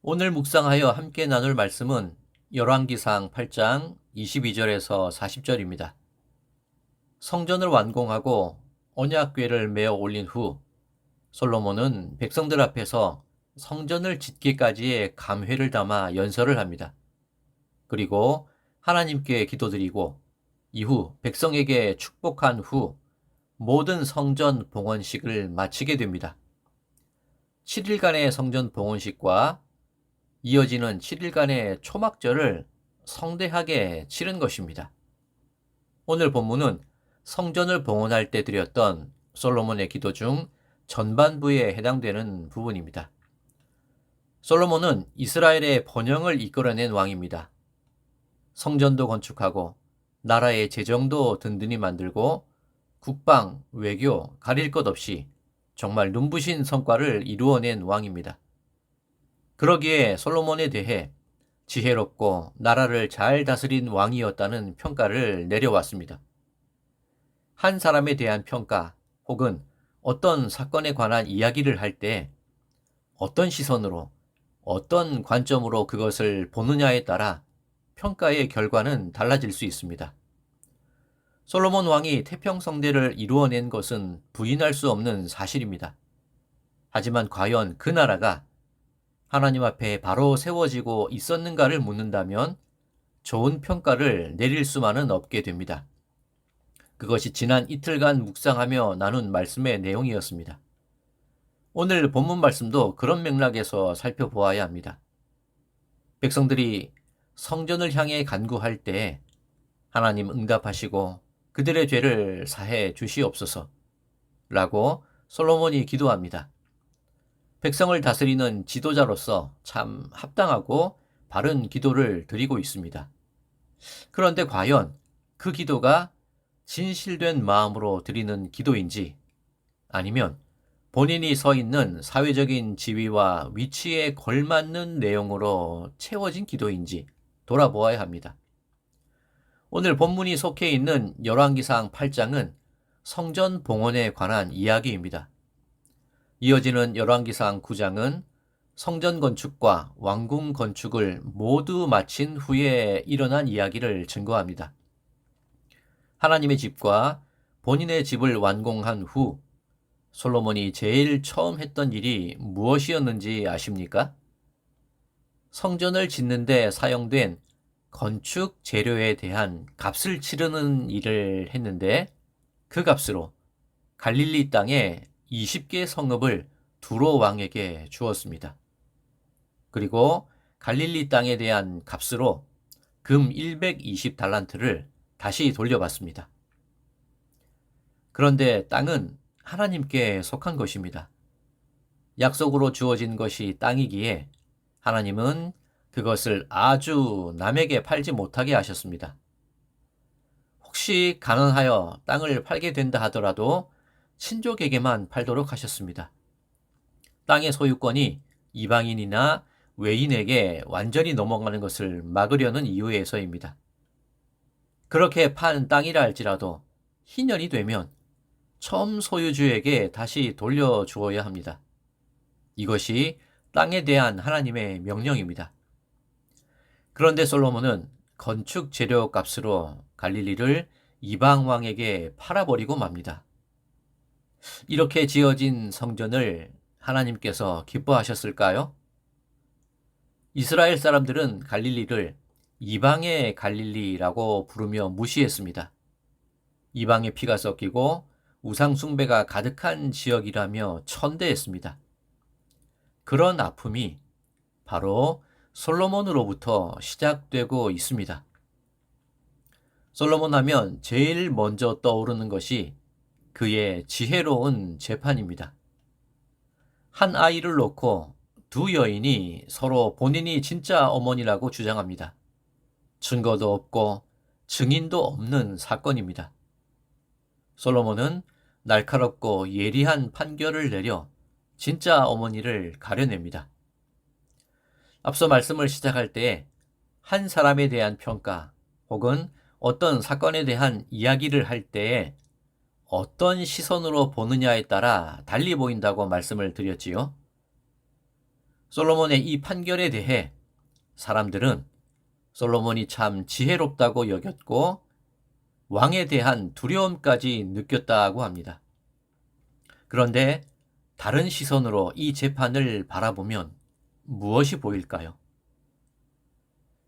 오늘 묵상하여 함께 나눌 말씀은 열왕기상 8장 22절에서 40절입니다. 성전을 완공하고 언약궤를 메어 올린 후 솔로몬은 백성들 앞에서 성전을 짓기까지의 감회를 담아 연설을 합니다. 그리고 하나님께 기도드리고 이후 백성에게 축복한 후 모든 성전 봉헌식을 마치게 됩니다. 7일간의 성전 봉헌식과 이어지는 7일간의 초막절을 성대하게 치른 것입니다. 오늘 본문은 성전을 봉헌할 때 드렸던 솔로몬의 기도 중 전반부에 해당되는 부분입니다. 솔로몬은 이스라엘의 번영을 이끌어낸 왕입니다. 성전도 건축하고 나라의 재정도 든든히 만들고 국방, 외교 가릴 것 없이 정말 눈부신 성과를 이루어낸 왕입니다. 그러기에 솔로몬에 대해 지혜롭고 나라를 잘 다스린 왕이었다는 평가를 내려왔습니다. 한 사람에 대한 평가 혹은 어떤 사건에 관한 이야기를 할 때 어떤 시선으로, 어떤 관점으로 그것을 보느냐에 따라 평가의 결과는 달라질 수 있습니다. 솔로몬 왕이 태평성대를 이루어낸 것은 부인할 수 없는 사실입니다. 하지만 과연 그 나라가 하나님 앞에 바로 세워지고 있었는가를 묻는다면 좋은 평가를 내릴 수만은 없게 됩니다. 그것이 지난 이틀간 묵상하며 나눈 말씀의 내용이었습니다. 오늘 본문 말씀도 그런 맥락에서 살펴보아야 합니다. 백성들이 성전을 향해 간구할 때 하나님 응답하시고 그들의 죄를 사해 주시옵소서 라고 솔로몬이 기도합니다. 백성을 다스리는 지도자로서 참 합당하고 바른 기도를 드리고 있습니다. 그런데 과연 그 기도가 진실된 마음으로 드리는 기도인지 아니면 본인이 서 있는 사회적인 지위와 위치에 걸맞는 내용으로 채워진 기도인지 돌아보아야 합니다. 오늘 본문이 속해 있는 열왕기상 8장은 성전 봉헌에 관한 이야기입니다. 이어지는 열왕기상 9장은 성전 건축과 왕궁 건축을 모두 마친 후에 일어난 이야기를 증거합니다. 하나님의 집과 본인의 집을 완공한 후 솔로몬이 제일 처음 했던 일이 무엇이었는지 아십니까? 성전을 짓는 데 사용된 건축 재료에 대한 값을 치르는 일을 했는데 그 값으로 갈릴리 땅에 20개 성읍을 두로 왕에게 주었습니다. 그리고 갈릴리 땅에 대한 값으로 금 120달란트를 다시 돌려받습니다. 그런데 땅은 하나님께 속한 것입니다. 약속으로 주어진 것이 땅이기에 하나님은 그것을 아주 남에게 팔지 못하게 하셨습니다. 혹시 가난하여 땅을 팔게 된다 하더라도 친족에게만 팔도록 하셨습니다. 땅의 소유권이 이방인이나 외인에게 완전히 넘어가는 것을 막으려는 이유에서입니다. 그렇게 판 땅이라 할지라도 희년이 되면 처음 소유주에게 다시 돌려주어야 합니다. 이것이 땅에 대한 하나님의 명령입니다. 그런데 솔로몬은 건축 재료 값으로 갈릴리를 이방 왕에게 팔아버리고 맙니다. 이렇게 지어진 성전을 하나님께서 기뻐하셨을까요? 이스라엘 사람들은 갈릴리를 이방의 갈릴리라고 부르며 무시했습니다. 이방의 피가 섞이고 우상 숭배가 가득한 지역이라며 천대했습니다. 그런 아픔이 바로 솔로몬으로부터 시작되고 있습니다. 솔로몬 하면 제일 먼저 떠오르는 것이 그의 지혜로운 재판입니다. 한 아이를 놓고 두 여인이 서로 본인이 진짜 어머니라고 주장합니다. 증거도 없고 증인도 없는 사건입니다. 솔로몬은 날카롭고 예리한 판결을 내려 진짜 어머니를 가려냅니다. 앞서 말씀을 시작할 때 한 사람에 대한 평가 혹은 어떤 사건에 대한 이야기를 할 때에 어떤 시선으로 보느냐에 따라 달리 보인다고 말씀을 드렸지요. 솔로몬의 이 판결에 대해 사람들은 솔로몬이 참 지혜롭다고 여겼고 왕에 대한 두려움까지 느꼈다고 합니다. 그런데 다른 시선으로 이 재판을 바라보면 무엇이 보일까요?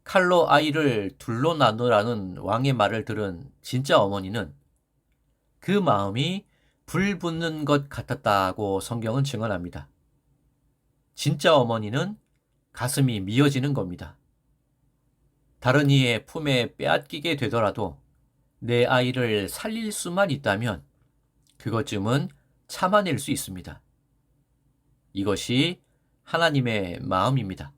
칼로 아이를 둘로 나누라는 왕의 말을 들은 진짜 어머니는 그 마음이 불 붙는 것 같았다고 성경은 증언합니다. 진짜 어머니는 가슴이 미어지는 겁니다. 다른 이의 품에 빼앗기게 되더라도 내 아이를 살릴 수만 있다면 그것쯤은 참아낼 수 있습니다. 이것이 하나님의 마음입니다.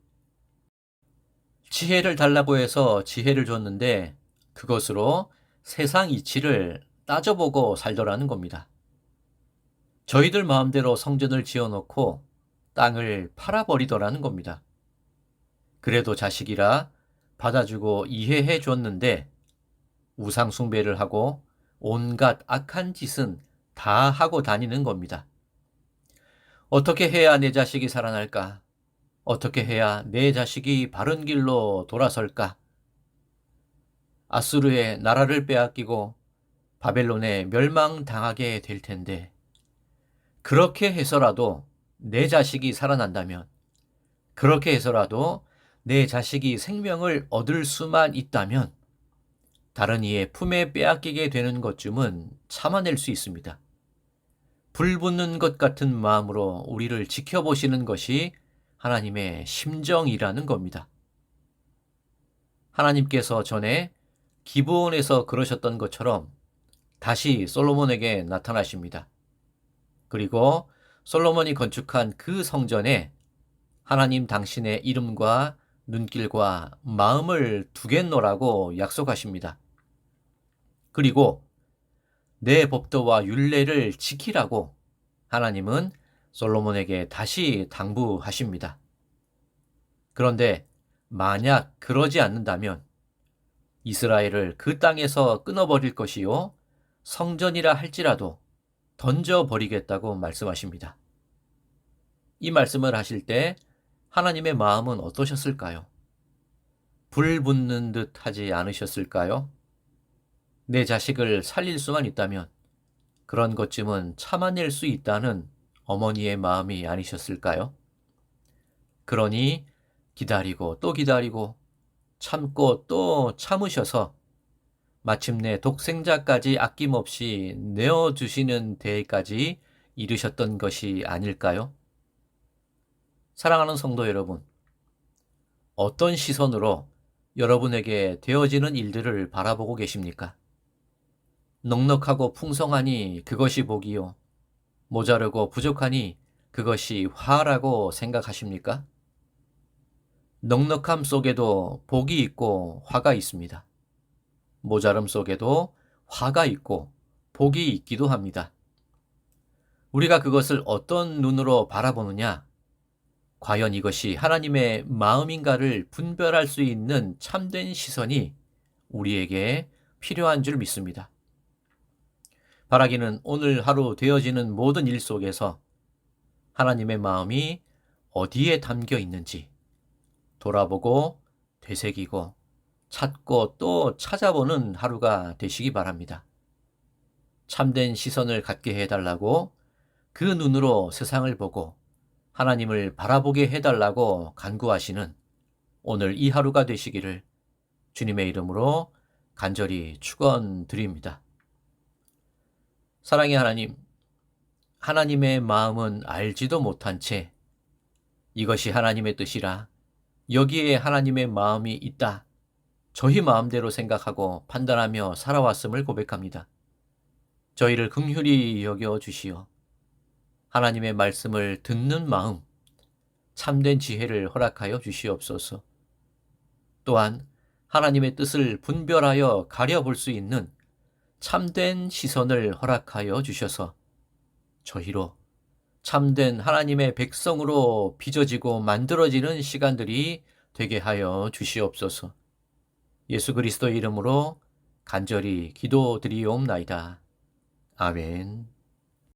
지혜를 달라고 해서 지혜를 줬는데 그것으로 세상 이치를 따져보고 살더라는 겁니다. 저희들 마음대로 성전을 지어놓고 땅을 팔아버리더라는 겁니다. 그래도 자식이라 받아주고 이해해 줬는데 우상 숭배를 하고 온갖 악한 짓은 다 하고 다니는 겁니다. 어떻게 해야 내 자식이 살아날까? 어떻게 해야 내 자식이 바른 길로 돌아설까? 아수르의 나라를 빼앗기고 바벨론에 멸망당하게 될 텐데 그렇게 해서라도 내 자식이 살아난다면, 그렇게 해서라도 내 자식이 생명을 얻을 수만 있다면 다른 이의 품에 빼앗기게 되는 것쯤은 참아낼 수 있습니다. 불 붙는 것 같은 마음으로 우리를 지켜보시는 것이 하나님의 심정이라는 겁니다. 하나님께서 전에 기브온에서 그러셨던 것처럼 다시 솔로몬에게 나타나십니다. 그리고 솔로몬이 건축한 그 성전에 하나님 당신의 이름과 눈길과 마음을 두겠노라고 약속하십니다. 그리고 내 법도와 율례를 지키라고 하나님은 솔로몬에게 다시 당부하십니다. 그런데 만약 그러지 않는다면 이스라엘을 그 땅에서 끊어버릴 것이요 성전이라 할지라도 던져버리겠다고 말씀하십니다. 이 말씀을 하실 때 하나님의 마음은 어떠셨을까요? 불 붙는 듯 하지 않으셨을까요? 내 자식을 살릴 수만 있다면 그런 것쯤은 참아낼 수 있다는 어머니의 마음이 아니셨을까요? 그러니 기다리고 또 기다리고 참고 또 참으셔서 마침내 독생자까지 아낌없이 내어주시는 데까지 이르셨던 것이 아닐까요? 사랑하는 성도 여러분, 어떤 시선으로 여러분에게 되어지는 일들을 바라보고 계십니까? 넉넉하고 풍성하니 그것이 복이요, 모자르고 부족하니 그것이 화라고 생각하십니까? 넉넉함 속에도 복이 있고 화가 있습니다. 모자름 속에도 화가 있고 복이 있기도 합니다. 우리가 그것을 어떤 눈으로 바라보느냐? 과연 이것이 하나님의 마음인가를 분별할 수 있는 참된 시선이 우리에게 필요한 줄 믿습니다. 바라기는 오늘 하루 되어지는 모든 일 속에서 하나님의 마음이 어디에 담겨 있는지 돌아보고 되새기고 찾고 또 찾아보는 하루가 되시기 바랍니다. 참된 시선을 갖게 해달라고 그 눈으로 세상을 보고 하나님을 바라보게 해달라고 간구하시는 오늘 이 하루가 되시기를 주님의 이름으로 간절히 축원드립니다. 사랑의 하나님, 하나님의 마음은 알지도 못한 채 이것이 하나님의 뜻이라 여기에 하나님의 마음이 있다, 저희 마음대로 생각하고 판단하며 살아왔음을 고백합니다. 저희를 긍휼히 여겨 주시어 하나님의 말씀을 듣는 마음, 참된 지혜를 허락하여 주시옵소서. 또한 하나님의 뜻을 분별하여 가려볼 수 있는 참된 시선을 허락하여 주셔서 저희로 참된 하나님의 백성으로 빚어지고 만들어지는 시간들이 되게 하여 주시옵소서. 예수 그리스도의 이름으로 간절히 기도드리옵나이다. 아멘.